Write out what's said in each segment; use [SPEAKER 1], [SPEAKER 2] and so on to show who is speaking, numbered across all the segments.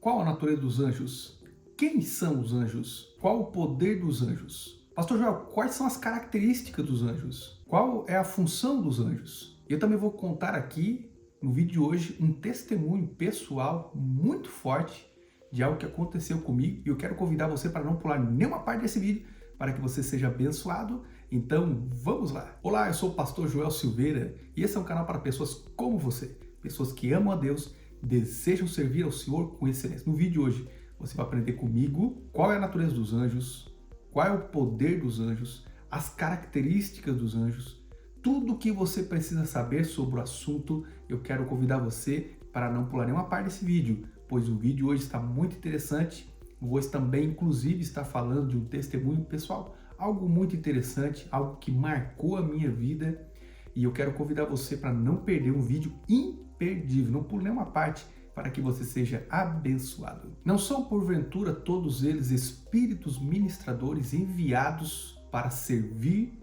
[SPEAKER 1] Qual a natureza dos anjos? Quem são os anjos? Qual o poder dos anjos? Pastor Joel, quais são as características dos anjos? Qual é a função dos anjos? Eu também vou contar aqui, no vídeo de hoje, um testemunho pessoal muito forte de algo que aconteceu comigo e eu quero convidar você para não pular nenhuma parte desse vídeo para que você seja abençoado. Então, vamos lá! Olá, eu sou o pastor Joel Silveira e esse é um canal para pessoas como você, pessoas que amam a Deus, desejam servir ao Senhor com excelência. No vídeo de hoje, você vai aprender comigo qual é a natureza dos anjos, qual é o poder dos anjos, as características dos anjos, tudo o que você precisa saber sobre o assunto. Eu quero convidar você para não pular nenhuma parte desse vídeo, pois o vídeo hoje está muito interessante. Vou também, inclusive, estar falando de um testemunho pessoal, algo muito interessante, algo que marcou a minha vida, e eu quero convidar você para não perder um vídeo imperdível, não pule nenhuma parte, para que você seja abençoado. Não são porventura todos eles espíritos ministradores enviados para servir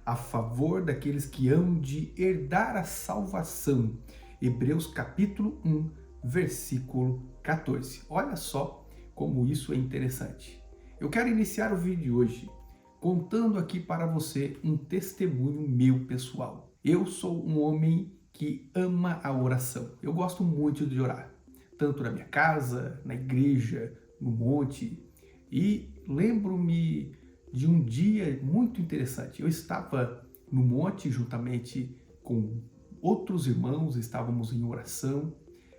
[SPEAKER 1] a favor daqueles que hão de herdar a salvação? Hebreus capítulo 1, versículo 14. Olha só como isso é interessante. Eu quero iniciar o vídeo de hoje contando aqui para você um testemunho meu pessoal. Eu sou um homem que ama a oração. Eu gosto muito de orar, tanto na minha casa, na igreja, no monte. E lembro-me de um dia muito interessante. Eu estava no monte juntamente com outros irmãos, estávamos em oração,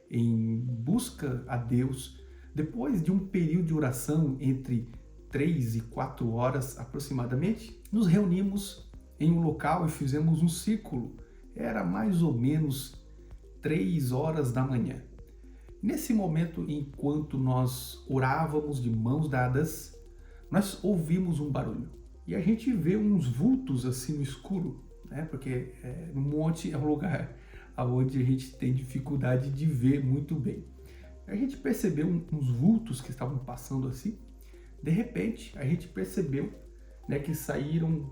[SPEAKER 1] em busca a Deus. Depois de um período de oração entre 3 e 4 horas aproximadamente, nos reunimos em um local e fizemos um círculo. Era mais ou menos 3 horas da manhã. Nesse momento, enquanto nós orávamos de mãos dadas, nós ouvimos um barulho. E a gente vê uns vultos assim no escuro, né? Porque no monte é um lugar onde a gente tem dificuldade de ver muito bem. A gente percebeu uns vultos que estavam passando assim. De repente, a gente percebeu, né, que saíram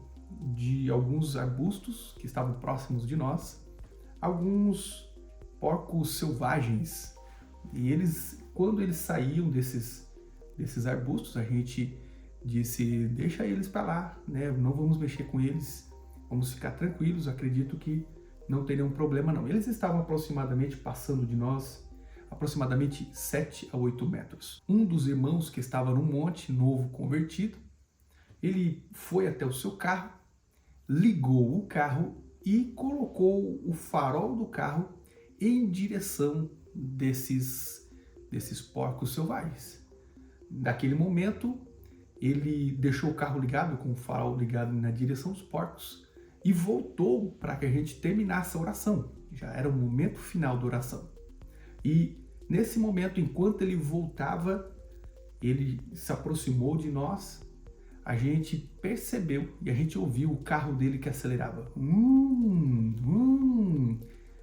[SPEAKER 1] de alguns arbustos que estavam próximos de nós, alguns porcos selvagens. E eles, quando eles saíam desses arbustos, a gente disse: deixa eles para lá, né? Não vamos mexer com eles, vamos ficar tranquilos, acredito que não tem nenhum problema não. Eles estavam aproximadamente passando de nós, aproximadamente 7 a 8 metros. Um dos irmãos que estava no monte, novo convertido, ele foi até o seu carro, ligou o carro e colocou o farol do carro em direção desses porcos selvagens. Naquele momento, ele deixou o carro ligado, com o farol ligado na direção dos porcos, e voltou para que a gente terminasse a oração. Já era o momento final da oração. E nesse momento, enquanto ele voltava, ele se aproximou de nós, a gente percebeu e a gente ouviu o carro dele que acelerava.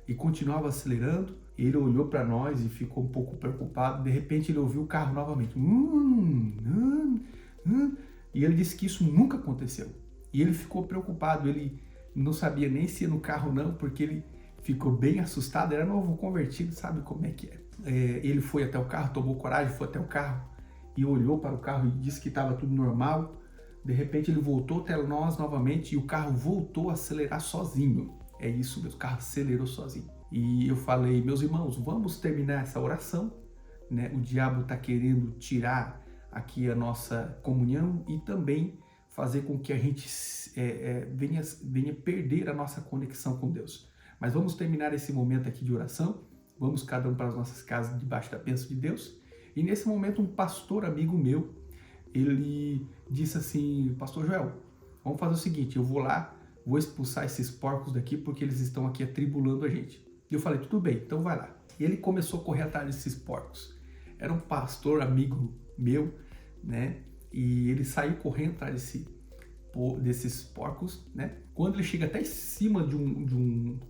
[SPEAKER 1] E continuava acelerando. Ele olhou para nós e ficou um pouco preocupado. De repente ele ouviu o carro novamente. E ele disse que isso nunca aconteceu. E ele ficou preocupado, ele não sabia nem se ia no carro não, porque ele ficou bem assustado, era novo convertido, sabe como é que é. Ele foi até o carro, tomou coragem, foi até o carro e olhou para o carro e disse que estava tudo normal. De repente ele voltou até nós novamente e o carro voltou a acelerar sozinho. É isso mesmo, o carro acelerou sozinho. E eu falei: meus irmãos, vamos terminar essa oração, né? O diabo está querendo tirar aqui a nossa comunhão e também fazer com que a gente venha perder a nossa conexão com Deus. Mas vamos terminar esse momento aqui de oração, vamos cada um para as nossas casas debaixo da bênção de Deus. E nesse momento um pastor amigo meu, ele disse assim: pastor Joel, vamos fazer o seguinte, eu vou lá, vou expulsar esses porcos daqui porque eles estão aqui atribulando a gente. E eu falei: tudo bem, então vai lá. E ele começou a correr atrás desses porcos. Era um pastor amigo meu, né? E ele saiu correndo atrás desses porcos, né? Quando ele chega até em cima de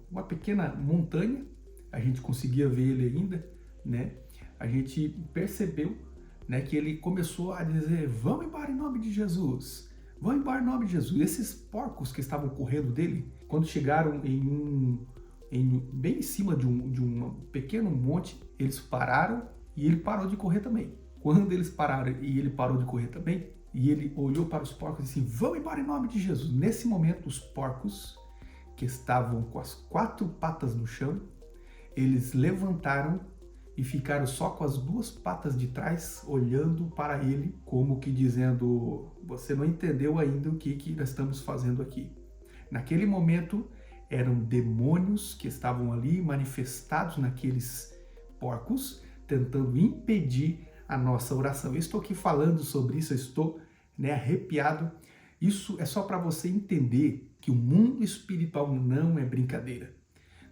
[SPEAKER 1] uma pequena montanha, a gente conseguia ver ele ainda, né? A gente percebeu, né, que ele começou a dizer: vamos embora em nome de Jesus, vamos embora em nome de Jesus. E esses porcos que estavam correndo dele, quando chegaram bem em cima de um pequeno monte, eles pararam e ele parou de correr também. Quando eles pararam e ele parou de correr também, e ele olhou para os porcos e disse: vamos embora em nome de Jesus. Nesse momento, os porcos, que estavam com as 4 patas no chão, eles levantaram e ficaram só com as 2 patas de trás, olhando para ele, como que dizendo: você não entendeu ainda o que nós estamos fazendo aqui. Naquele momento, eram demônios que estavam ali manifestados naqueles porcos, tentando impedir a nossa oração. Eu estou aqui falando sobre isso, eu estou arrepiado. Isso é só para você entender que o mundo espiritual não é brincadeira.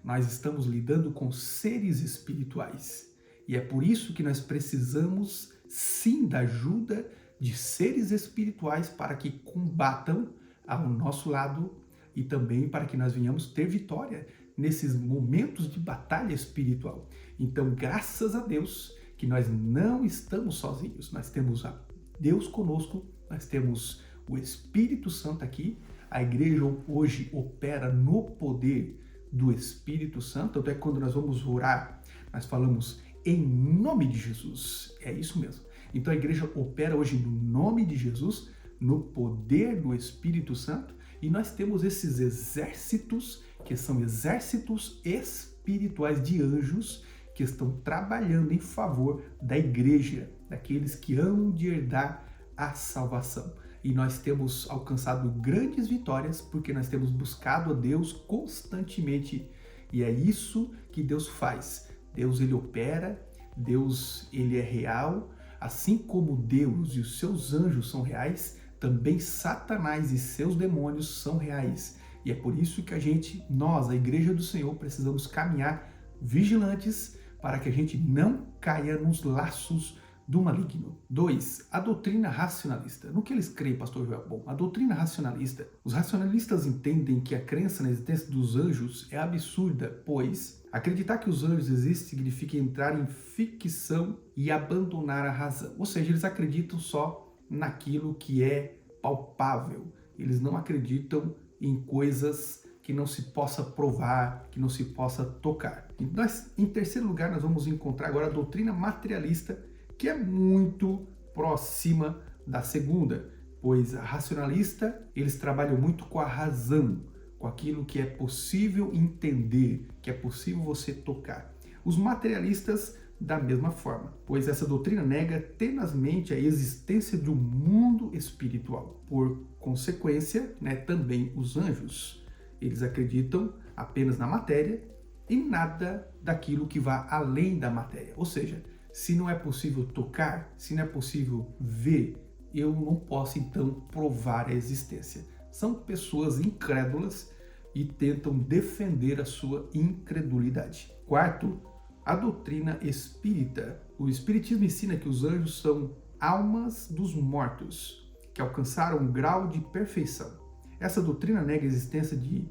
[SPEAKER 1] Nós estamos lidando com seres espirituais. E é por isso que nós precisamos, sim, da ajuda de seres espirituais para que combatam ao nosso lado e também para que nós venhamos ter vitória nesses momentos de batalha espiritual. Então, graças a Deus que nós não estamos sozinhos. Nós temos a Deus conosco, nós temos o Espírito Santo aqui. A igreja hoje opera no poder do Espírito Santo. Tanto é que quando nós vamos orar, nós falamos em nome de Jesus. É isso mesmo. Então a igreja opera hoje no nome de Jesus, no poder do Espírito Santo, e nós temos esses exércitos, que são exércitos espirituais de anjos, que estão trabalhando em favor da igreja, daqueles que hão de herdar a salvação. E nós temos alcançado grandes vitórias, porque nós temos buscado a Deus constantemente, e é isso que Deus faz. Deus, ele opera, Deus, ele é real, assim como Deus e os seus anjos são reais, também Satanás e seus demônios são reais. E é por isso que nós, a igreja do Senhor, precisamos caminhar vigilantes para que a gente não caia nos laços do maligno. 2. A doutrina racionalista. No que eles creem, pastor Joel? Bom, a doutrina racionalista, os racionalistas entendem que a crença na existência dos anjos é absurda, pois acreditar que os anjos existem significa entrar em ficção e abandonar a razão. Ou seja, eles acreditam só naquilo que é palpável. Eles não acreditam em coisas que não se possa provar, que não se possa tocar. E em terceiro lugar, nós vamos encontrar agora a doutrina materialista, que é muito próxima da segunda, pois a racionalista, eles trabalham muito com a razão, com aquilo que é possível entender, que é possível você tocar. Os materialistas, da mesma forma, pois essa doutrina nega tenazmente a existência de um mundo espiritual. Por consequência, também os anjos, eles acreditam apenas na matéria e nada daquilo que vá além da matéria. Ou seja, se não é possível tocar, se não é possível ver, eu não posso então provar a existência. São pessoas incrédulas e tentam defender a sua incredulidade. Quarto, a doutrina espírita. O espiritismo ensina que os anjos são almas dos mortos, que alcançaram um grau de perfeição. Essa doutrina nega a existência de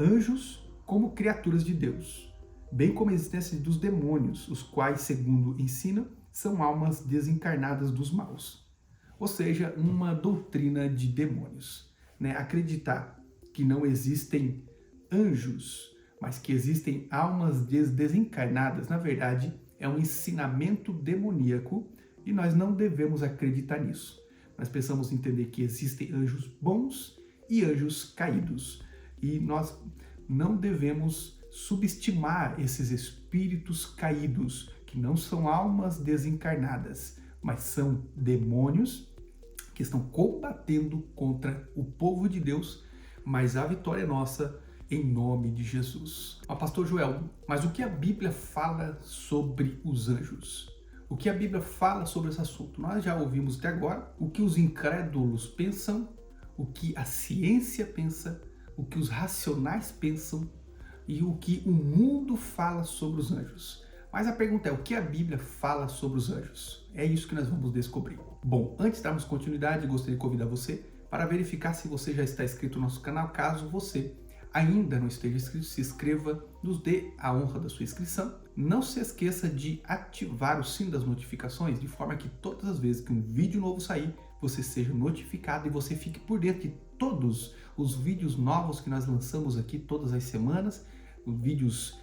[SPEAKER 1] anjos como criaturas de Deus, bem como a existência dos demônios, os quais, segundo ensina, são almas desencarnadas dos maus. Ou seja, uma doutrina de demônios. Acreditar que não existem anjos, mas que existem almas desencarnadas, na verdade, é um ensinamento demoníaco e nós não devemos acreditar nisso. Nós precisamos entender que existem anjos bons e anjos caídos. E nós não devemos subestimar esses espíritos caídos, que não são almas desencarnadas, mas são demônios que estão combatendo contra o povo de Deus, mas a vitória é nossa em nome de Jesus. Pastor Joel, mas o que a Bíblia fala sobre os anjos? O que a Bíblia fala sobre esse assunto? Nós já ouvimos até agora o que os incrédulos pensam, o que a ciência pensa, o que os racionais pensam e o que o mundo fala sobre os anjos. Mas a pergunta é, o que a Bíblia fala sobre os anjos? É isso que nós vamos descobrir. Bom, antes de darmos continuidade, gostaria de convidar você para verificar se você já está inscrito no nosso canal. Caso você ainda não esteja inscrito, se inscreva, nos dê a honra da sua inscrição. Não se esqueça de ativar o sino das notificações, de forma que todas as vezes que um vídeo novo sair, você seja notificado e você fique por dentro de todos os vídeos novos que nós lançamos aqui todas as semanas, vídeos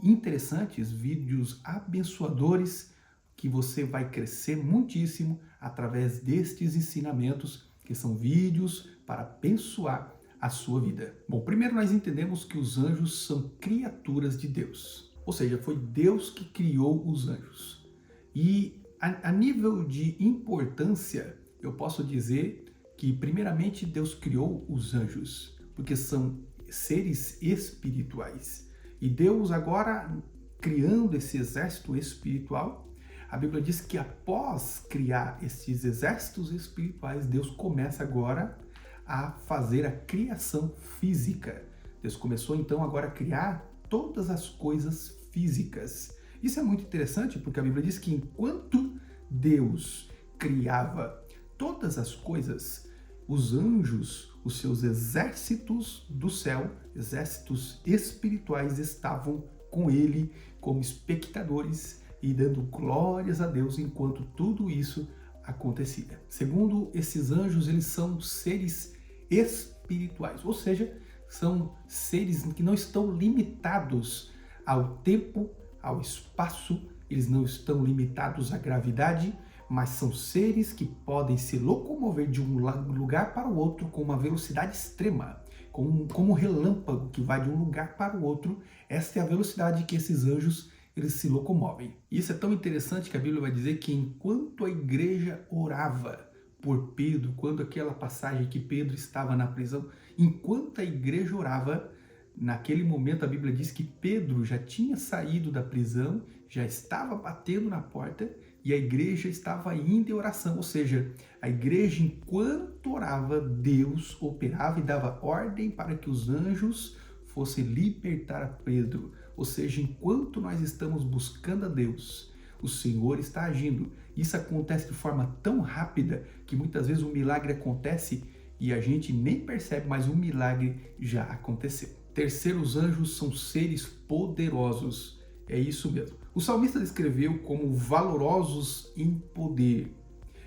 [SPEAKER 1] interessantes, vídeos abençoadores, que você vai crescer muitíssimo através destes ensinamentos, que são vídeos para abençoar a sua vida. Bom, primeiro nós entendemos que os anjos são criaturas de Deus, ou seja, foi Deus que criou os anjos. E a nível de importância, eu posso dizer que primeiramente Deus criou os anjos, porque são seres espirituais. E Deus agora, criando esse exército espiritual, a Bíblia diz que após criar esses exércitos espirituais, Deus começa agora a fazer a criação física. Deus começou então agora a criar todas as coisas físicas. Isso é muito interessante porque a Bíblia diz que enquanto Deus criava todas as coisas, os anjos, os seus exércitos do céu, exércitos espirituais, estavam com ele como espectadores e dando glórias a Deus enquanto tudo isso acontecia. Segundo, esses anjos, eles são seres espirituais, ou seja, são seres que não estão limitados ao tempo, ao espaço, eles não estão limitados à gravidade, mas são seres que podem se locomover de um lugar para o outro com uma velocidade extrema, como um relâmpago que vai de um lugar para o outro. Esta é a velocidade que esses anjos eles se locomovem. Isso é tão interessante que a Bíblia vai dizer que enquanto a igreja orava por Pedro, quando aquela passagem que Pedro estava na prisão, enquanto a igreja orava, naquele momento a Bíblia diz que Pedro já tinha saído da prisão, já estava batendo na porta e a igreja estava indo em oração, ou seja, a igreja enquanto orava, Deus operava e dava ordem para que os anjos fossem libertar Pedro. Ou seja, enquanto nós estamos buscando a Deus, o Senhor está agindo. Isso acontece de forma tão rápida que muitas vezes um milagre acontece e a gente nem percebe, mas um milagre já aconteceu. Terceiro, os anjos são seres poderosos. É isso mesmo. O salmista descreveu como valorosos em poder,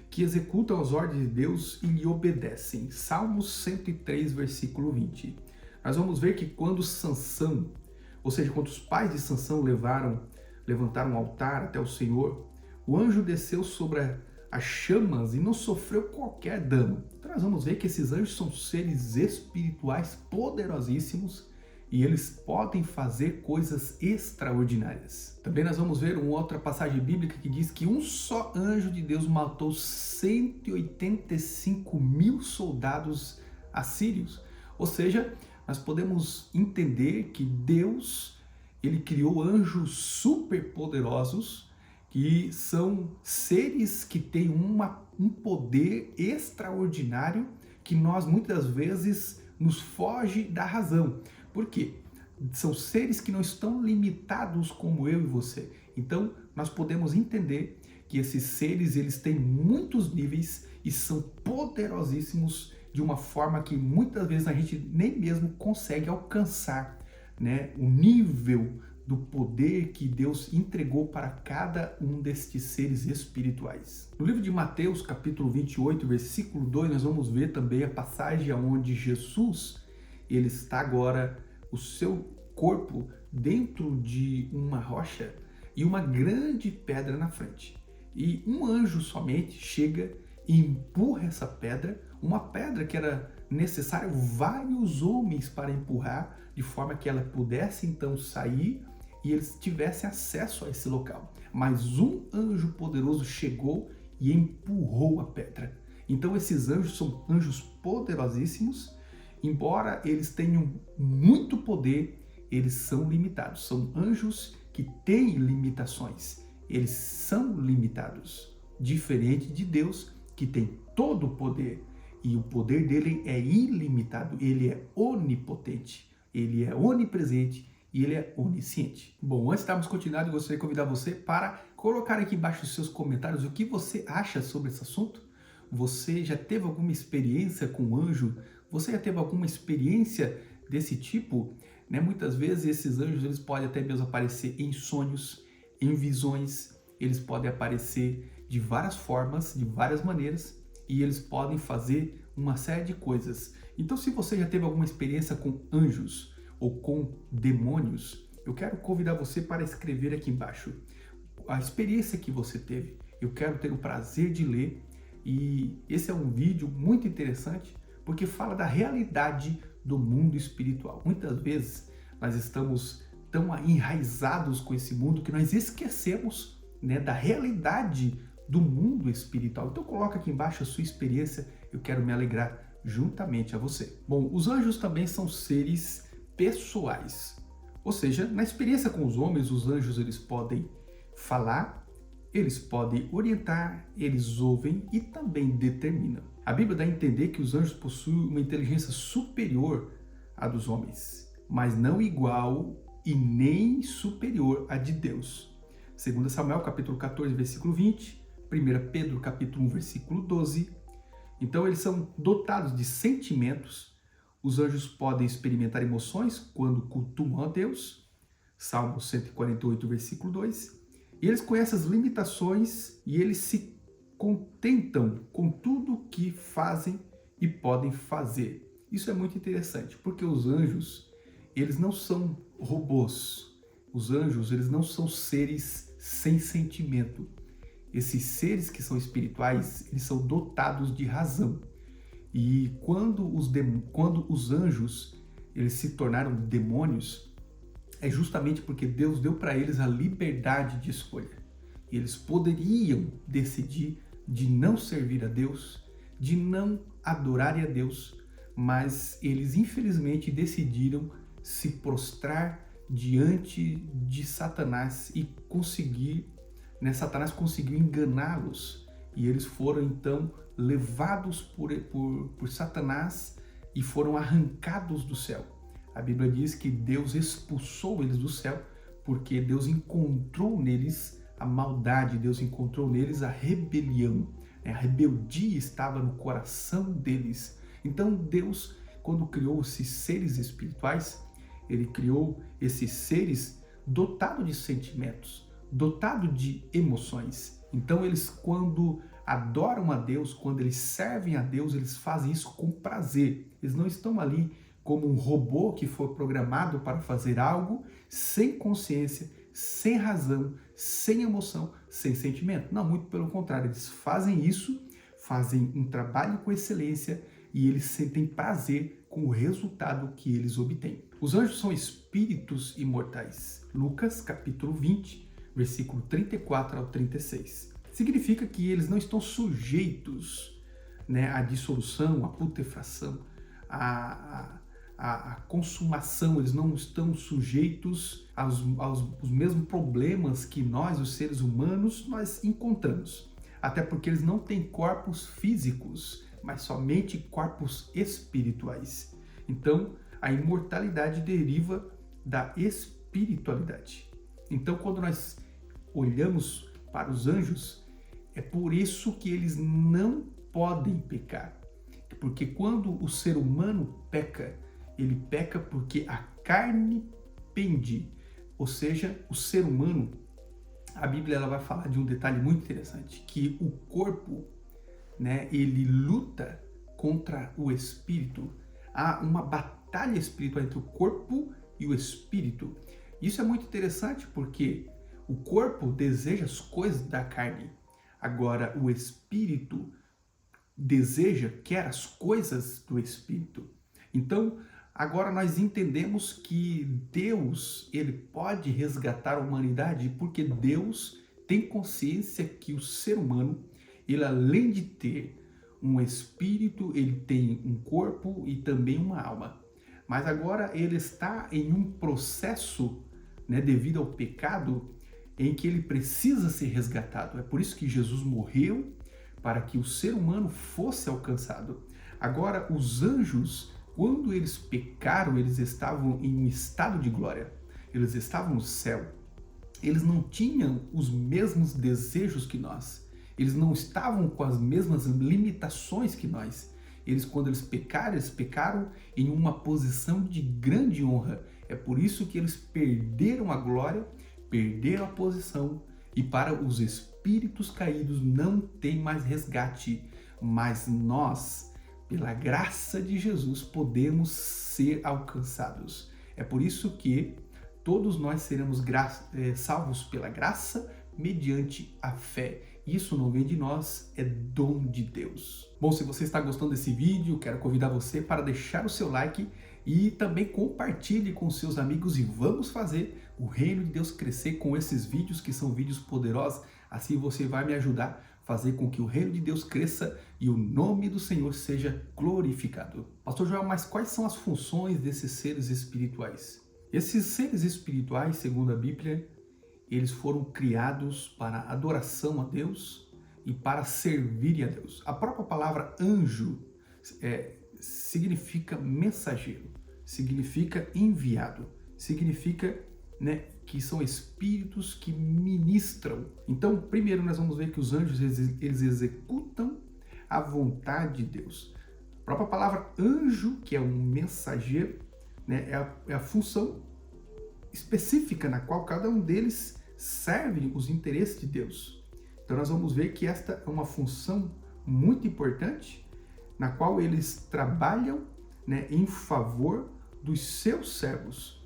[SPEAKER 1] que executam as ordens de Deus e lhe obedecem. Salmos 103, versículo 20. Nós vamos ver que quando Sansão, ou seja, quando os pais de Sansão levantaram um altar até o Senhor, o anjo desceu sobre as chamas e não sofreu qualquer dano. Então nós vamos ver que esses anjos são seres espirituais poderosíssimos e eles podem fazer coisas extraordinárias. Também nós vamos ver uma outra passagem bíblica que diz que um só anjo de Deus matou 185 mil soldados assírios. Ou seja, nós podemos entender que Deus, ele criou anjos super poderosos, que são seres que têm um poder extraordinário que nós muitas vezes nos foge da razão. Por quê? São seres que não estão limitados como eu e você. Então, nós podemos entender que esses seres, eles têm muitos níveis e são poderosíssimos de uma forma que muitas vezes a gente nem mesmo consegue alcançar, né, o nível do poder que Deus entregou para cada um destes seres espirituais. No livro de Mateus, capítulo 28, versículo 2, nós vamos ver também a passagem onde Jesus, ele está agora, o seu corpo dentro de uma rocha e uma grande pedra na frente. E um anjo somente chega e empurra essa pedra, uma pedra que era necessário vários homens para empurrar, de forma que ela pudesse então sair e eles tivessem acesso a esse local. Mas um anjo poderoso chegou e empurrou a pedra. Então esses anjos são anjos poderosíssimos, embora eles tenham muito poder, eles são limitados. São anjos que têm limitações, eles são limitados, diferente de Deus que tem todo o poder. E o poder dele é ilimitado, ele é onipotente, ele é onipresente e ele é onisciente. Bom, antes de darmos continuidade, eu gostaria de convidar você para colocar aqui embaixo os seus comentários o que você acha sobre esse assunto. Você já teve alguma experiência com um anjo? Você já teve alguma experiência desse tipo? Né? Muitas vezes esses anjos eles podem até mesmo aparecer em sonhos, em visões, eles podem aparecer de várias formas, de várias maneiras, e eles podem fazer uma série de coisas. Então, se você já teve alguma experiência com anjos ou com demônios, eu quero convidar você para escrever aqui embaixo a experiência que você teve. Eu quero ter o prazer de ler, e esse é um vídeo muito interessante porque fala da realidade do mundo espiritual. Muitas vezes nós estamos tão enraizados com esse mundo que nós esquecemos, né, da realidade do mundo espiritual. Então coloca aqui embaixo a sua experiência, eu quero me alegrar juntamente a você. Bom, os anjos também são seres pessoais, ou seja, na experiência com os homens, os anjos eles podem falar, eles podem orientar, eles ouvem e também determinam. A Bíblia dá a entender que os anjos possuem uma inteligência superior à dos homens, mas não igual e nem superior à de Deus. 2 Samuel capítulo 14, versículo 20, 1 Pedro capítulo 1, versículo 12. Então eles são dotados de sentimentos. Os anjos podem experimentar emoções quando cultuam a Deus. Salmo 148, versículo 2. E eles conhecem as limitações e eles se contentam com tudo que fazem e podem fazer. Isso é muito interessante, porque os anjos, eles não são robôs. Os anjos, eles não são seres sem sentimento. Esses seres que são espirituais, eles são dotados de razão. E quando os anjos, eles se tornaram demônios, é justamente porque Deus deu para eles a liberdade de escolha. Eles poderiam decidir de não servir a Deus, de não adorarem a Deus, mas eles infelizmente decidiram se prostrar diante de Satanás e Satanás conseguiu enganá-los. E eles foram então levados por Satanás e foram arrancados do céu. A Bíblia diz que Deus expulsou eles do céu porque Deus encontrou neles a maldade, Deus encontrou neles a rebelião. A rebeldia estava no coração deles. Então Deus, quando criou esses seres espirituais, ele criou esses seres dotados de sentimentos, dotados de emoções. Então eles, quando adoram a Deus, quando eles servem a Deus, eles fazem isso com prazer. Eles não estão ali como um robô que foi programado para fazer algo sem consciência, sem razão, sem emoção, sem sentimento. Não, muito pelo contrário, eles fazem isso, fazem um trabalho com excelência e eles sentem prazer com o resultado que eles obtêm. Os anjos são espíritos imortais. Lucas capítulo 20, versículo 34 ao 36. Significa que eles não estão sujeitos, né, à dissolução, à putrefação, à consumação. Eles não estão sujeitos aos mesmos problemas que nós, os seres humanos, nós encontramos. Até porque eles não têm corpos físicos, mas somente corpos espirituais. Então, a imortalidade deriva da espiritualidade. Então, quando nós olhamos para os anjos, é por isso que eles não podem pecar. Porque quando o ser humano peca, ele peca porque a carne pende. Ou seja, o ser humano, a Bíblia ela vai falar de um detalhe muito interessante, que o corpo, né, ele luta contra o espírito. Há uma batalha espiritual entre o corpo e o espírito. Isso é muito interessante porque o corpo deseja as coisas da carne. Agora, o espírito quer as coisas do espírito. Então, agora nós entendemos que Deus, ele pode resgatar a humanidade porque Deus tem consciência que o ser humano, ele além de ter um espírito, ele tem um corpo e também uma alma. Mas agora ele está em um processo, né, devido ao pecado, em que ele precisa ser resgatado. É por isso que Jesus morreu, para que o ser humano fosse alcançado. Agora, os anjos, quando eles pecaram, eles estavam em um estado de glória. Eles estavam no céu. Eles não tinham os mesmos desejos que nós. Eles não estavam com as mesmas limitações que nós. Quando eles pecaram em uma posição de grande honra. É por isso que eles perderam a glória, perderam a posição, e para os espíritos caídos não tem mais resgate, mas nós, pela graça de Jesus, podemos ser alcançados. É por isso que todos nós seremos salvos pela graça, mediante a fé. Isso não vem de nós, é dom de Deus. Bom, se você está gostando desse vídeo, quero convidar você para deixar o seu like e também compartilhe com seus amigos e vamos fazer o reino de Deus crescer com esses vídeos que são vídeos poderosos. Assim você vai me ajudar a fazer com que o reino de Deus cresça e o nome do Senhor seja glorificado. Pastor Joel, mas quais são as funções desses seres espirituais? Esses seres espirituais, segundo a Bíblia, eles foram criados para adoração a Deus e para servirem a Deus. A própria palavra anjo significa mensageiro, significa enviado, significa, que são espíritos que ministram. Então, primeiro nós vamos ver que os anjos eles executam a vontade de Deus. A própria palavra anjo, que é um mensageiro, é a função específica na qual cada um deles serve os interesses de Deus. Então nós vamos ver que esta é uma função muito importante, na qual eles trabalham, em favor dos seus servos.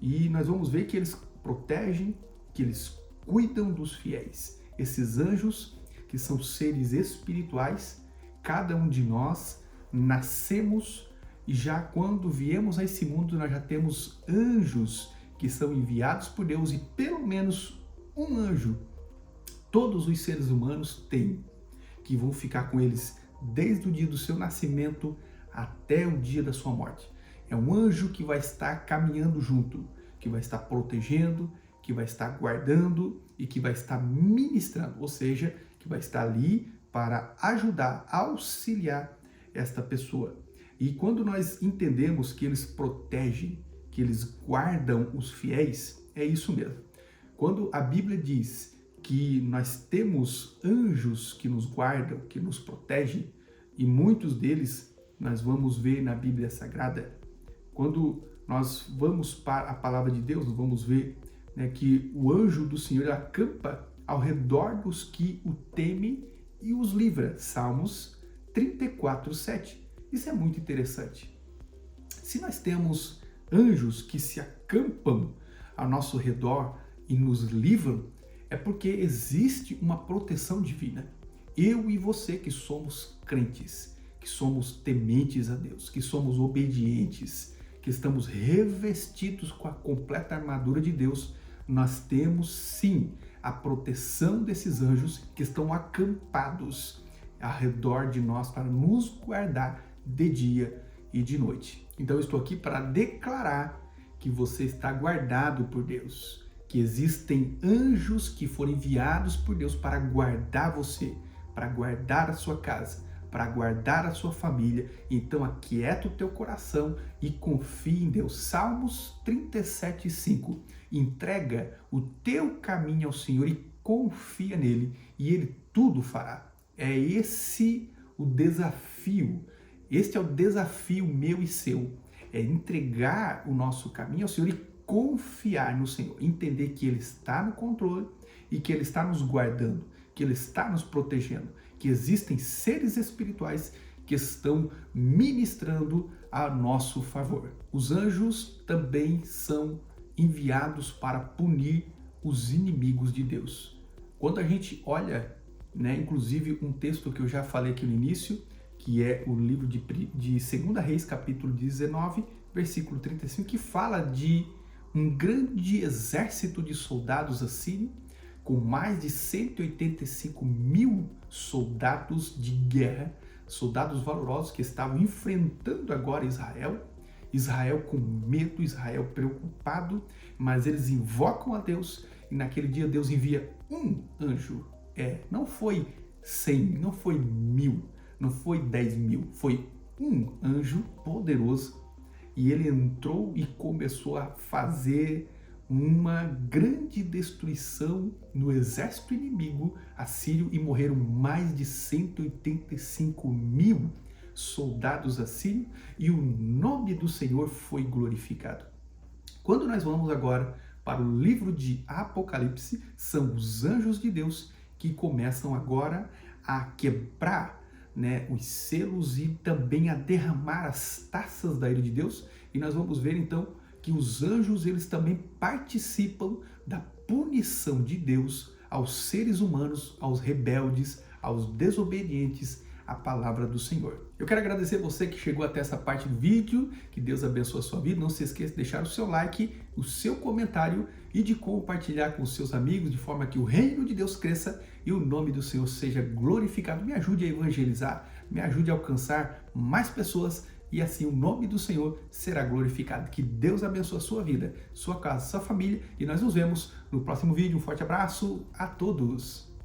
[SPEAKER 1] E nós vamos ver que eles protegem, que eles cuidam dos fiéis. Esses anjos, que são seres espirituais, cada um de nós nascemos e já quando viemos a esse mundo nós já temos anjos que são enviados por Deus e pelo menos um anjo todos os seres humanos têm, que vão ficar com eles desde o dia do seu nascimento até o dia da sua morte. É um anjo que vai estar caminhando junto, que vai estar protegendo, que vai estar guardando e que vai estar ministrando, ou seja, que vai estar ali para ajudar, auxiliar esta pessoa. E quando nós entendemos que eles protegem, que eles guardam os fiéis, é isso mesmo. Quando a Bíblia diz que nós temos anjos que nos guardam, que nos protegem, e muitos deles nós vamos ver na Bíblia Sagrada, quando nós vamos para a palavra de Deus, nós vamos ver que o anjo do Senhor acampa ao redor dos que o temem e os livra. Salmos 34:7. Isso é muito interessante. Se nós temos anjos que se acampam ao nosso redor e nos livram, é porque existe uma proteção divina. Eu e você que somos crentes, que somos tementes a Deus, que somos obedientes, que estamos revestidos com a completa armadura de Deus, nós temos sim a proteção desses anjos que estão acampados ao redor de nós para nos guardar de dia e de noite. Então eu estou aqui para declarar que você está guardado por Deus, que existem anjos que foram enviados por Deus para guardar você, para guardar a sua casa, para guardar a sua família. Então aquieta o teu coração e confie em Deus. Salmos 37:5. Entrega o teu caminho ao Senhor e confia nele e ele tudo fará. É esse o desafio. Este é o desafio meu e seu. É entregar o nosso caminho ao Senhor e confiar no Senhor. Entender que Ele está no controle e que Ele está nos guardando, que Ele está nos protegendo, que existem seres espirituais que estão ministrando a nosso favor. Os anjos também são enviados para punir os inimigos de Deus. Quando a gente olha, inclusive um texto que eu já falei aqui no início, que é o livro de 2 Reis, capítulo 19, versículo 35, que fala de um grande exército de soldados assírios, com mais de 185 mil soldados de guerra, soldados valorosos que estavam enfrentando agora Israel. Israel com medo, Israel preocupado, mas eles invocam a Deus e naquele dia Deus envia um anjo. Não foi 100, não foi 1000, não foi 10 mil, foi um anjo poderoso e ele entrou e começou a fazer uma grande destruição no exército inimigo assírio e morreram mais de 185 mil soldados assírios e o nome do Senhor foi glorificado. Quando nós vamos agora para o livro de Apocalipse, são os anjos de Deus que começam agora a quebrar os selos e também a derramar as taças da ira de Deus. E nós vamos ver então que os anjos eles também participam da punição de Deus aos seres humanos, aos rebeldes, aos desobedientes à palavra do Senhor. Eu quero agradecer você que chegou até essa parte do vídeo, que Deus abençoe a sua vida. Não se esqueça de deixar o seu like, o seu comentário e de compartilhar com os seus amigos, de forma que o reino de Deus cresça e o nome do Senhor seja glorificado. Me ajude a evangelizar, me ajude a alcançar mais pessoas e assim o nome do Senhor será glorificado. Que Deus abençoe a sua vida, sua casa, sua família e nós nos vemos no próximo vídeo. Um forte abraço a todos!